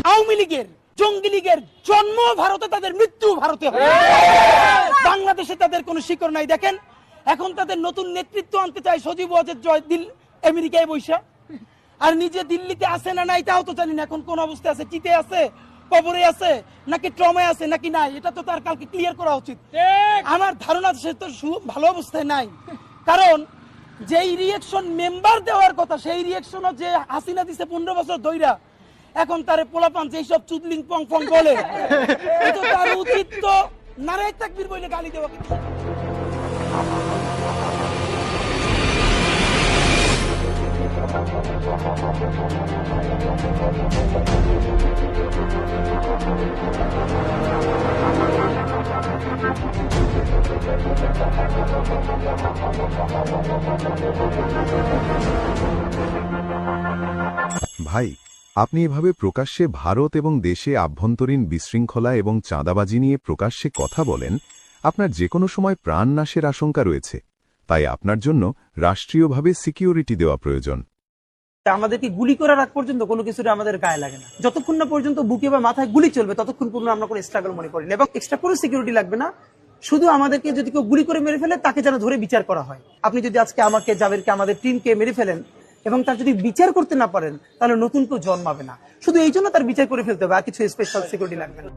আওয়ামী লীগের, জঙ্গি লীগের জন্ম ভারতে, তাদের মৃত্যু ভারতে হবে। বাংলাদেশে তাদের কোনো শিকড় নাই। দেখেন এখন তাদের নতুন নেতৃত্ব আনতে চায় সজীব ওয়াজেদ জয় আমেরিকায় বৈশা, আর নিজে দিল্লিতে আছে না নাই তাও তো জানি না। এখন কোন অবস্থায় আছে, চিতে আছে, কবরে আছে, নাকি ট্রমায় আছে নাকি নাই, এটা তো তার কালকে ক্লিয়ার করা উচিত। আমার ধারণা সে তো ভালো অবস্থায় নাই, কারণ যেই রিয়েকশন মেম্বার দেওয়ার কথা সেই রিয়েকশনও যে হাসিনা দিছে 15 বছর ধইরা, এখন তারে পোলাপান যেই সব চুদলিং পং পং বলে, এটা তার উচিত তো নারায়ে তাকবীর বলে গালি দেওয়া। ভাই, আপনি এভাবে প্রকাশ্যে ভারত এবং দেশে আভ্যন্তরীণ বিশৃঙ্খলা এবং চাঁদাবাজি নিয়ে প্রকাশ্যে কথা বলেন, আপনার যে কোনো সময় প্রাণ নাশের আশঙ্কা রয়েছে। তাই আপনার জন্য রাষ্ট্রীয়ভাবে সিকিউরিটি দেওয়া প্রয়োজন। আমাদেরকে গুলি করার আগ পর্যন্ত কোনো কিছুটা আমাদের গায়ে লাগে না। যতক্ষণ না পর্যন্ত বুকে বা মাথায় গুলি চলবে ততক্ষণ পর্যন্ত আমরা কোনো স্ট্রাগল মনে করি না, এবং এক্সট্রা কোনো সিকিউরিটি লাগবে না। শুধু আমাদেরকে যদি কেউ গুলি করে মেরে ফেলে তাকে যেন ধরে বিচার করা হয়। আপনি যদি আজকে আমাকে, জাবেরকে, আমাদের টিমকে মেরে ফেলেন এবং তার যদি বিচার করতে না পারেন, তাহলে নতুন কেউ জন্মাবে না। শুধু এই জন্য তার বিচার করে ফেলতে হবে, আর কিছু স্পেশাল সিকিউরিটি লাগবে না।